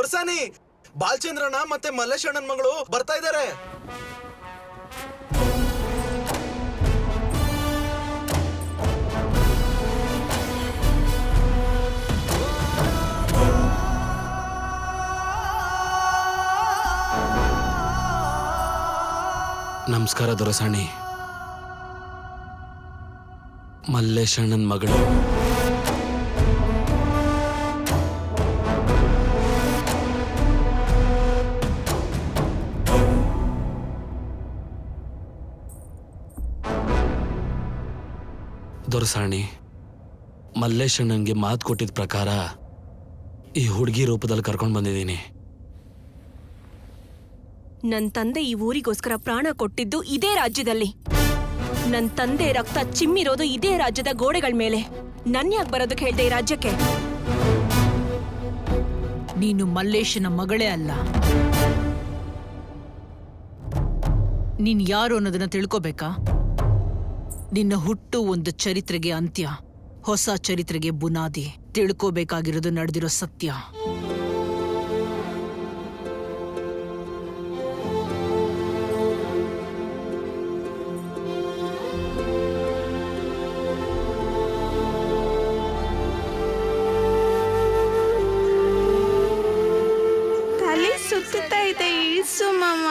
ದೊರ್ಸಾನಿ, ಬಾಲಚಂದ್ರಣ್ಣ ಮತ್ತೆ ಮಲ್ಲೇಶ್ ಅಣ್ಣನ್ ಮಗಳು ಬರ್ತಾ ಇದ್ದಾರೆ. ನಮಸ್ಕಾರ ದೊರಸಾಣಿ. ಮಲ್ಲೇಶ್ ಅಣ್ಣನ್ ಮಗಳು. ದೊರಸಾಣಿ, ಮಲ್ಲೇಶ್ ಅಣ್ಣನ್ಗೆ ಮಾತು ಕೊಟ್ಟಿದ್ದ ಪ್ರಕಾರ ಈ ಹುಡುಗಿ ರೂಪದಲ್ಲಿ ಕರ್ಕೊಂಡು ಬಂದಿದ್ದೀನಿ. ನನ್ ತಂದೆ ಈ ಊರಿಗೋಸ್ಕರ ಪ್ರಾಣ ಕೊಟ್ಟಿದ್ದು ಇದೇ ರಾಜ್ಯದಲ್ಲಿ. ನನ್ ತಂದೆ ರಕ್ತ ಚಿಮ್ಮಿರೋದು ಇದೇ ರಾಜ್ಯದ ಗೋಡೆಗಳ ಮೇಲೆ. ನನ್ ಯಾಕೆ ಬರೋದಕ್ಕೆ ಹೇಳ್ದೆ ಈ ರಾಜ್ಯಕ್ಕೆ? ನೀನು ಮಲ್ಲೇಶನ ಮಗಳೇ ಅಲ್ಲ. ನೀನ್ ಯಾರು ಅನ್ನೋದನ್ನ ತಿಳ್ಕೋಬೇಕಾ? ನಿನ್ನ ಹುಟ್ಟು ಒಂದು ಚರಿತ್ರೆಗೆ ಅಂತ್ಯ, ಹೊಸ ಚರಿತ್ರೆಗೆ ಬುನಾದಿ. ತಿಳ್ಕೋಬೇಕಾಗಿರೋದು ನಡೆದಿರೋ ಸತ್ಯ. ಸುತ್ತಾ ಇದೆ, ಇಳಿಸು ಮಾಮ.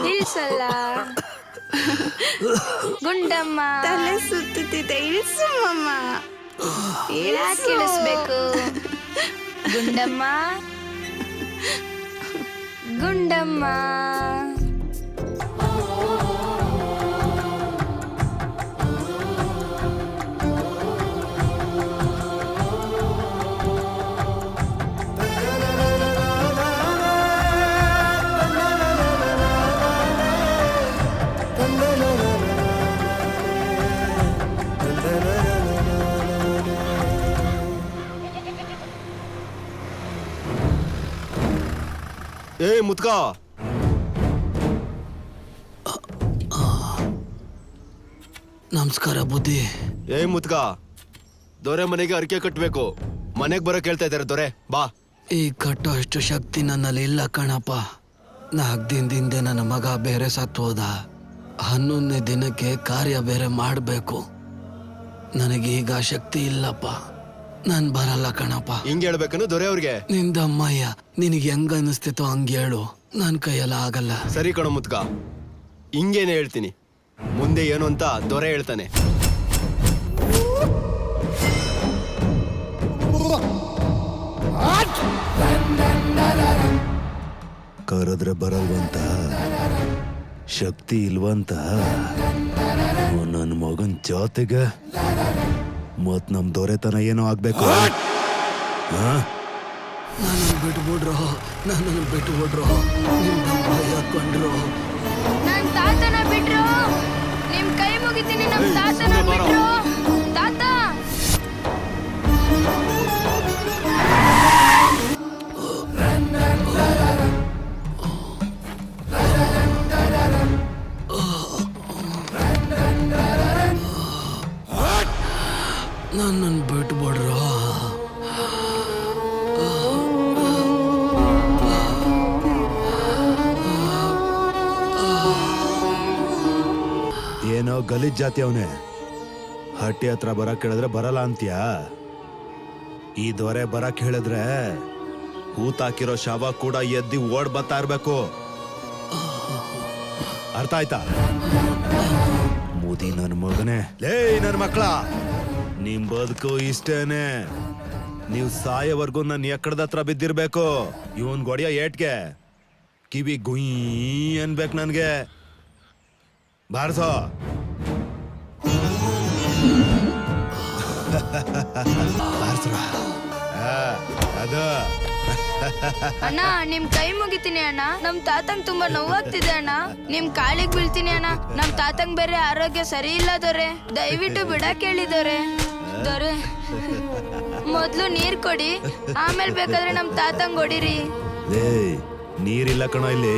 ಇಳಿಸಲ್ಲ ಗುಂಡಮ್ಮ. ತಲೆ ಸುತ್ತುತ್ತಿದೆ, ಇಳಿಸು ಮಾಮ. ಯಾಕೆ ಇಳಿಸ್ಬೇಕು ಗುಂಡಮ್ಮ? ಗುಂಡಮ್ಮ ಏ ಮುತ್ಕ, ನಮಸ್ಕಾರ ಬುದ್ಧಿ. ಏ ಮುತ್ಕ, ದೊರೆ ಮನೆಗೆ ಅರಿಕೆ ಕಟ್ಬೇಕು. ಮನೆಗ್ ಬರೋ ಕೇಳ್ತಾ ಇದಾರೆ ದೊರೆ, ಬಾ. ಈ ಕಟ್ಟೋ ಅಷ್ಟು ಶಕ್ತಿ ನನ್ನಲ್ಲಿ ಇಲ್ಲ ಕಣಪ್ಪ. 4 ದಿನದಿಂದ ನನ್ನ ಮಗ ಬೇರೆ ಸತ್ತು ಹೋದ. 11ನೇ ದಿನಕ್ಕೆ ಕಾರ್ಯ ಬೇರೆ ಮಾಡಬೇಕು. ನನಗೀಗ ಶಕ್ತಿ ಇಲ್ಲಪ್ಪ. ನಾನ್ ಬರಲ್ಲ ಕಣಪ್ಪ. ಹಿಂಗ್ ಹೇಳ್ಬೇಕನ್ನು ದೊರೆ ಅವ್ರಿಗೆ? ನಿಂದಮ್ಮಯ್ಯ, ನಿನಗೆ ಹೆಂಗ ಅನಿಸ್ತಿತ್ತೋ ಹಂಗೆ ಹೇಳು. ನನ್ ಕೈಯೆಲ್ಲ ಆಗಲ್ಲ. ಸರಿ ಕಣೋ ಮುತ್ಕ, ಹಿಂಗೇನೆ ಹೇಳ್ತೀನಿ. ಮುಂದೆ ಏನು ಅಂತ ದೊರೆ ಹೇಳ್ತಾನೆ. ಕರೆದ್ರೆ ಬರಲ್ವಂತ, ಶಕ್ತಿ ಇಲ್ವಂತ. ನನ್ನ ಮಗನ್ ಜಾತಿಗೆ ಮತ್ ನಮ್ ದೊರೆತನ ಏನೋ ಆಗ್ಬೇಕು. ನನ್ನನ್ನು ಬಿಟ್ಬಿಡ್ರು, ನನ್ನನ್ನು ಬಿಟ್ಬಿಡ್ರು. ನಿಮ್ದಮ್ಮಯ್ಯ ಕೊಂಡ್ರು. ನನ್ ತಾತನ ಬಿಟ್ರು. ನಿಮ್ ಕೈ ಮುಗಿತೀನಿ, ನಮ್ ತಾತನ ಬಿಟ್ರು. ತಾತ ನನ್ನನ್ನು ಬಿಟ್ಬಿಡ್ರು. ಏನೋ ಗಲೀಜ್ ಜಾತಿ ಅವನೇ. ಹಟ್ಟಿ ಹತ್ರ ಬರಕ್ ಹೇಳಿದ್ರೆ ಬರಲ್ಲ ಅಂತ್ಯಾ? ಈ ದೊರೆ ಬರಕ್ ಹೇಳಿದ್ರೆ ಹೂತಾಕಿರೋ ಶವ ಕೂಡ ಎದ್ದಿ ಓಡ್ ಬರ್ತಾ ಇರ್ಬೇಕು. ಅರ್ಥ ಆಯ್ತಾ? ಮುದಿ ನನ್ ಮಗನೇ. ಲೇ ನನ್ ಮಕ್ಳ, ನಿಮ್ ಬದುಕು ಇಷ್ಟೇನೆ. ನೀವು ಸಾಯೋವರ್ಗು ನನ್ನ ಎಕ್ಕಡದ ಹತ್ರ ಬಿದ್ದಿರ್ಬೇಕು. ಇವನ್ ಗೊಡಿಯ ಏಟ್ಗೆ ಕಿವಿ ಗುಯ್ ಅನ್ಬೇಕು ನನ್ಗೆ. ಬಾರ್ಸೋ. ಅದು ಅಣ್ಣ, ನಿಮ್ ಕೈ ಮುಗಿತೀನಿ ಅಣ್ಣ. ನಮ್ ತಾತಂಗ್ ತುಂಬಾ ನೋವಾಗ್ತಿದೆ ಅಣ್ಣ. ನಿಮ್ ಕಾಲಿಗೆ ಬೀಳ್ತೀನಿ ಅಣ್ಣ. ನಮ್ ತಾತಂಗ್ ಬೇರೆ ಆರೋಗ್ಯ ಸರಿ ಇಲ್ಲ ದೊರೆ. ದಯವಿಟ್ಟು ಬಿಡಕ್ ಹೇಳಿದೊರೆ. ದೊರೆ, ಮೊದ್ಲು ನೀರ್ ಕೊಡಿ, ಆಮೇಲೆ ಬೇಕಾದ್ರೆ ನಮ್ ತಾತಂಗ್ ಹೊಡಿರಿ. ಏಯ್, ನೀರಿಲ್ಲ ಕಣ ಇಲ್ಲಿ.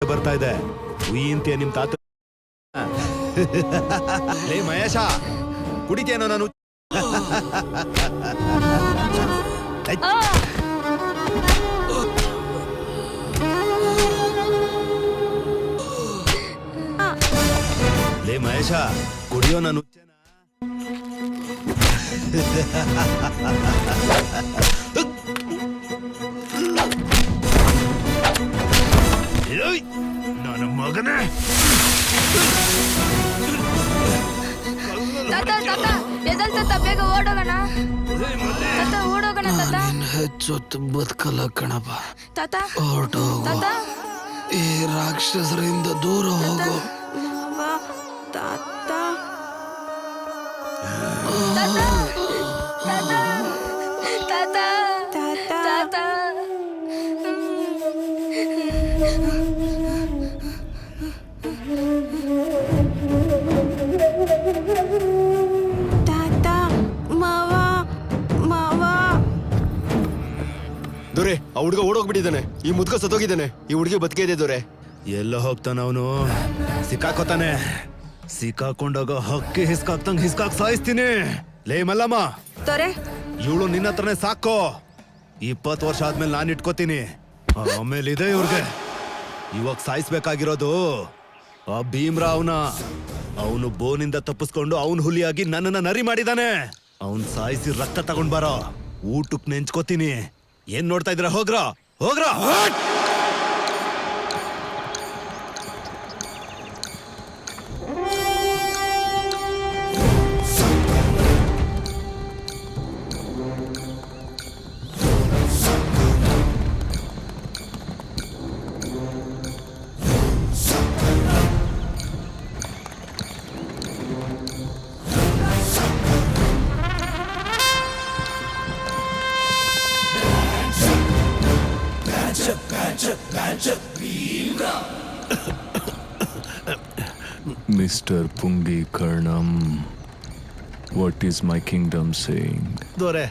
ಬರ್ತಾ ಇದೆ ಉಯ್ಯಂತೀಯ ನಿಮ್ ತಾತ. ಲೇ ಮಹೇಶ, ಕುಡಿತೇನೋ ನಾನು. ಮಹೇಶ ಕುಡಿಯೋ ನಾನು ನನ್ನ ಮಗನೇ ತಾತ ತಾತ ಎದಲ್ ತಾತ ಬೇಗ ಓಡೋಗೋಣ ತಾತ ಓಡೋಗೋಣ ತಾತ ನಿನ್ ಹೆಚ್ಚೊತ್ತು ಬದುಕಲ್ಲ ಕಣಪ್ಪ. ತಾತ ಹೊರಟೋಗು. ತಾತ ಈ ರಾಕ್ಷಸರಿಂದ ದೂರ ಹೋಗು. ಮಾವ ತಾತ ತಾತ ತಾತ ತಾತ ತಾತ ತಾತ ತಾತ ಮಾವ ಮಾವ ದೊರೆ ಆ ಹುಡುಗ ಓಡೋಗ್ಬಿಟ್ಟಿದ್ದಾನೆ. ಈ ಮುದ್ಕ ಸತ್ತೋಗಿದ್ದಾನೆ. ಈ ಹುಡುಗಿ ಬದುಕೇ ಇದೆ ದೊರೆ. ಎಲ್ಲ ಹೋಗ್ತಾನ ಅವನು ಸಿಕ್ಕಾಕೋತಾನೆ. ಸಿಕ್ಕಾಕೊಂಡಾಗ ಹಕ್ಕಿ ಹಿಸ್ಕಾಕ್ ಸಾಯಿಸ್ತೀನಿ. ಲೇ ಮಲ್ಲಮ್ಮ, ತೊರೆ ಇವಳು ನಿನ್ನ ಹತ್ರನೇ ಸಾಕೋ. 20 ವರ್ಷ ಆದ್ಮೇಲೆ ನಾನು ಇಟ್ಕೋತೀನಿ. ಆಮೇಲೆ ಇದೆ ಇವ್ರಿಗೆ. ಇವಾಗ ಸಾಯಿಸ್ಬೇಕಾಗಿರೋದು ಆ ಭೀಮ್ರಾವ್ನ. ಅವನು ಬೋನಿಂದ ತಪ್ಪಿಸ್ಕೊಂಡು ಅವನ್ ಹುಲಿಯಾಗಿ ನನ್ನನ್ನ ನರಿ ಮಾಡಿದಾನೆ. ಅವನ್ ಸಾಯಿಸಿ ರಕ್ತ ತಗೊಂಡ್ ಬಾರೋ, ಊಟಕ್ ನೆಂಚ್ಕೋತೀನಿ. ಏನ್ ನೋಡ್ತಾ ಇದ್ರ? ಹೋಗ್ರ ಹೋಗ್ರ. Mr. Pungi Karnam, what is my kingdom saying? ದೊರೆ,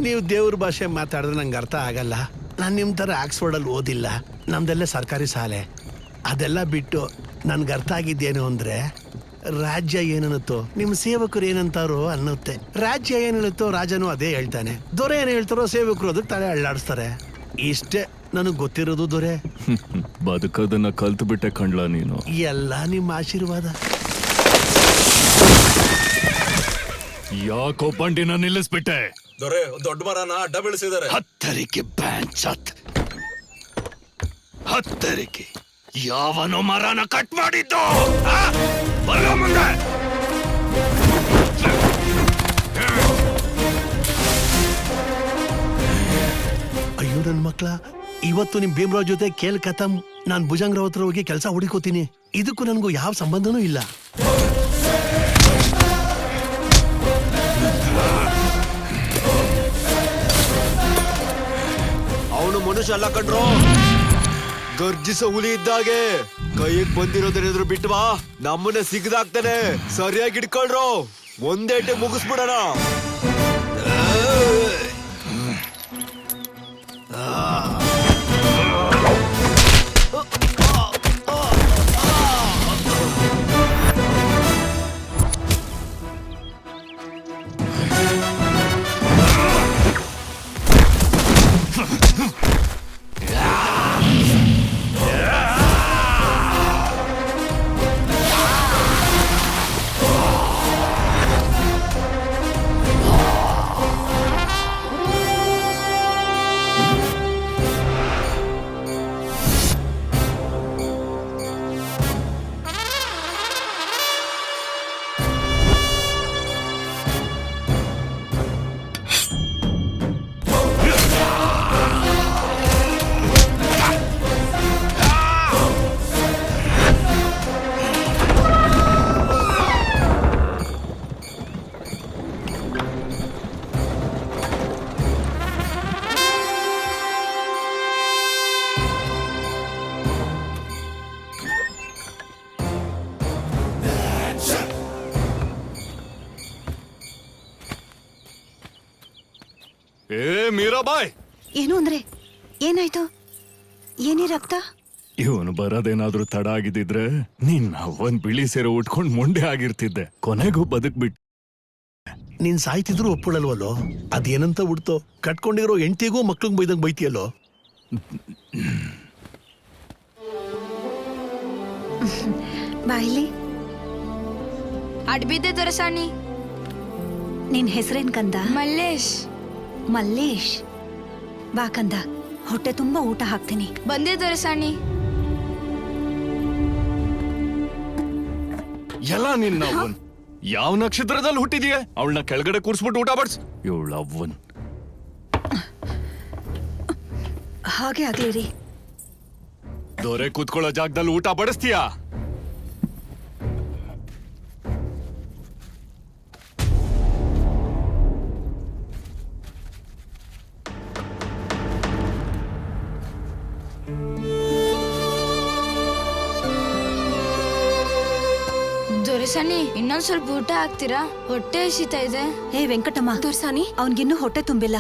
ನೀವು ದೇವ್ರ ಭಾಷೆ ಮಾತಾಡಿದ್ರೆ ನಂಗೆ ಅರ್ಥ ಆಗಲ್ಲ. ನಾನು ನಿಮ್ಮ ಥರ ಆಕ್ಸ್ಫರ್ಡಲ್ಲಿ ಓದಿಲ್ಲ. ನಮ್ದೆಲ್ಲ ಸರ್ಕಾರಿ ಶಾಲೆ. ಅದೆಲ್ಲ ಬಿಟ್ಟು ನನ್ಗೆ ಅರ್ಥ ಆಗಿದ್ದೇನು ಅಂದರೆ, ರಾಜ್ಯ ಏನನ್ನುತ್ತೋ ನಿಮ್ಮ ಸೇವಕರು ಏನಂತಾರೋ ಅನ್ನುತ್ತೆ. ರಾಜ್ಯ ಏನು ಹೇಳುತ್ತೋ ರಾಜನೂ ಅದೇ ಹೇಳ್ತಾನೆ. ದೊರೆ ಏನು ಹೇಳ್ತಾರೋ ಸೇವಕರು ಅದಕ್ಕೆ ತಲೆ ಅಳ್ಳಾಡಿಸ್ತಾರೆ. ಇಷ್ಟೇ ನನಗೆ ಗೊತ್ತಿರೋದು ದೊರೆ. ಬದುಕೋದನ್ನ ಕಲ್ತು ಬಿಟ್ಟೆ ಕಣ್ಲ ನೀನು. ಎಲ್ಲ ನಿಮ್ಮ ಆಶೀರ್ವಾದ. ಯಾಕೋ ಬಂಡಿನ ನಿಲ್ಲಿಸ್ಬಿಟ್ಟೆ? ದೊರೆ ದೊಡ್ಡ ಮರನ ಅಡ್ಡ ಬೆಳೆಸಿದ್ದಾರೆ. ಹತ್ತರಿಕೆ ಬ್ಯಾಂಚತ್. ಹತ್ತರಿಕೆ ಯಾವನೋ ಮರನ ಕಟ್ ಮಾಡಿದ್ದು? ಬರೋ ಮುಂದೆ. ಅಯ್ಯೋ ನನ್ನ ಮಕ್ಳ, ಇವತ್ತು ನಿಮ್ ಭೀಮ್ರಾವ್ ಜೊತೆ ಕೇಲ್ ಕಥಮ್. ನಾನ್ ಭುಜಂಗರಾವ್ ಹತ್ರ ಹೋಗಿ ಕೆಲಸ ಹುಡುಕೋತೀನಿ. ಇದಕ್ಕೂ ನನಗೂ ಯಾವ ಸಂಬಂಧನೂ ಇಲ್ಲ. ಅವನು ಮನುಷ್ಯ ಅಲ್ಲ ಕಣ್ರೋ, ಗರ್ಜಿಸೋ ಹುಲಿ ಇದ್ದಾಗೆ. ಕೈಗೆ ಬಂದಿರೋದೇನಾದ್ರು ಬಿಟ್ವಾ ನಮ್ಮನ್ನ ಸಿಗದಾಗ್ತಾನೆ. ಸರಿಯಾಗಿ ಇಟ್ಕೊಳ್ರೋ, ಒಂದೇಟೆ ಮುಗಿಸ್ಬಿಡೋಣ. ಏ ಮೀರಾಬಾಯ್, ಏನು ಅಂದ್ರೆ ಏನಾಯ್ತು? ಏನೇ ರಕ್ತ? ಇವನು ಬರೋದೇನಾದ್ರೂ ತಡ ಆಗಿದ್ದಿದ್ರೆ ನೀನ್ ಒಂದ್ ಬಿಳಿ ಸೇರೆ ಉಟ್ಕೊಂಡ್ ಮೊಂಡೆ ಆಗಿರ್ತಿದ್ದೆ. ಕೊನೆಗೂ ಬದುಕ್ಬಿಟ್ಟು ನೀನ್ ಸಾಯ್ತಿದ್ರು ಒಪ್ಪಳಲ್ವಲ್ಲೋ? ಅದೇನಂತ ಬಿಡ್ತೋ, ಕಟ್ಕೊಂಡಿರೋ ಹೆಂಡತಿಗೂ ಮಕ್ಳಿಗೆ ಬೈದಂಗ್ ಬೈತಿಯಲ್ಲೋ. ಬಾಯ್ಲಿ ಅಡ್ಬಿದ್ದೆ ದೊರೆಸಾಣಿ. ನಿನ್ ಹೆಸರೇನ್ ಕಂದ? ಮಲ್ಲೇಶ್. ಮಲ್ಲೇಶ್. ಬಾ ಕಂದ, ಹೊಟ್ಟೆ ತುಂಬಾ ಊಟ ಹಾಕ್ತೀನಿ. ಬಂದೆ ದೊರೆಸಾಣಿ. ಎಲ್ಲ ನಿನ್ನ ಅವ್ವನ್ ಯಾವ ನಕ್ಷತ್ರದಲ್ಲಿ ಹುಟ್ಟಿದೀಯ? ಅವಳನ್ನ ಕೆಳಗಡೆ ಕೂರ್ಸ್ಬಿಟ್ಟು ಊಟ ಬಡ್ಸ್. ಇವಳ ಅವ್ವನ್. ಹಾಗೆ ಆಗ್ಲಿ ರೀ. ದೊರೆ ಕೂತ್ಕೊಳ್ಳೋ ಜಾಗದಲ್ಲಿ ಊಟ ಬಡಿಸ್ತೀಯಾ? ದೊರೆಸಾಣಿ, ಇನ್ನೊಂದ್ ಸ್ವಲ್ಪ ಊಟ ಹಾಕ್ತೀರಾ? ಹೊಟ್ಟೆ ಹಸಿತಾ ಇದೆ. ಹೇ ವೆಂಕಟಮ್ಮ, ದೊರ್ಸಾನಿ, ಅವನ್ಗಿನ್ನೂ ಹೊಟ್ಟೆ ತುಂಬಿಲ್ಲ.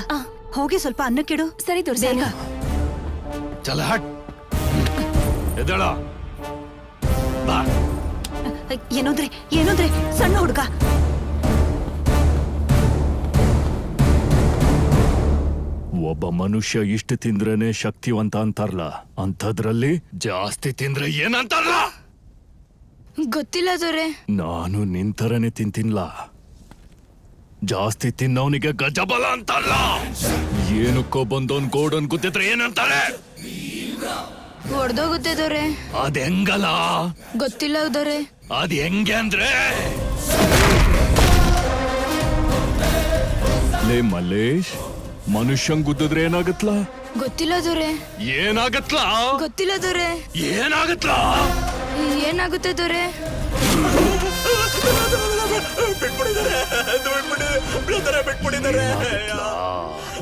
ಹೋಗಿ ಸ್ವಲ್ಪ ಅನ್ನಕ್ಕಿಡು. ಸರಿ ದೊರ್ಸಾನಿ. ಚಲ ಹಟ್. ಎದಳ ಬಾ. ಏನೋದ್ರೆ ಸಣ್ಣ ಹುಡುಗ. ಒಬ್ಬ ಮನುಷ್ಯ ಇಷ್ಟು ತಿಂದ್ರೇನೆ ಶಕ್ತಿವಂತ ಅಂತಾರಲ್ಲ, ಅಂಥದ್ರಲ್ಲಿ ಜಾಸ್ತಿ ತಿಂದ್ರೆ ಏನಂತಾರಲ್ಲ? ಗೊತ್ತಿಲ್ಲ ದೊರೆ. ನಾನು ನಿಂತರನೆ ತಿಂತಿನ್ಲ. ಜಾಸ್ತಿ ತಿನ್ನವನಿಗೆ ಗಜಬಲ ಅಂತಾರಲ್ಲ. ಏನಕ್ಕೋ ಬಂದವನ್ ಗೋಡನ್ ಗುದ್ದಿದ್ರೆ ಏನಂತಾರೆ? ಹೊಡ್ದೋಗುತ್ತೆ ದೊರೆ. ಅದ್ ಹೆಂಗಲ್ಲ? ಗೊತ್ತಿಲ್ಲ ದೊರೆ. ಅದ್ ಹೆಂಗೆ ಅಂದ್ರೆ, ಲೇ ಮಲ್ಲೇಶ್, ಮನುಷ್ಯಂಗ್ ಗುದ್ದಿದ್ರೆ ಏನಾಗತ್ಲಾ? ಗೊತ್ತಿಲ್ಲ ದೊರೆ. ಏನಾಗತ್ಲಾ? ಗೊತ್ತಿಲ್ಲ ದೊರೆ. ಏನಾಗತ್ಲಾ? ಏನಾಗುತ್ತೆ ದೊರೆ?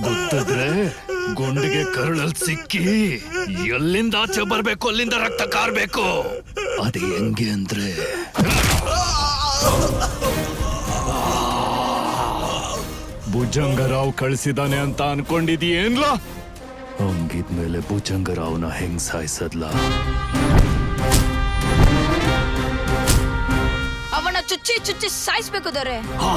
ಗೊತ್ತಿದ್ರೆ ಗುಂಡಿಗೆ ಕರಳಲ್ ಸಿಕ್ಕಿ ಎಲ್ಲಿಂದ ಆಚೆ ಬರ್ಬೇಕು ಅಲ್ಲಿಂದ ರಕ್ತ ಕಾರ್ಬೇಕು. ಅದು ಹೆಂಗೆ ಅಂದ್ರೆ, ಭುಜಂಗರಾವ್ ಕಳಿಸಿದಾನೆ ಅಂತ ಅನ್ಕೊಂಡಿದೀಯೇನ್ಲ? ಹಂಗಿದ್ಮೇಲೆ ಭುಜಂಗರಾವ್ನ ಹೆಂಗ್ ಸಾಯಿಸದ್ಲ? ಅವನ ಚುಚ್ಚಿ ಚುಚ್ಚಿ ಸಾಯಿಸ್ಬೇಕು ದೊರೆ. ಆ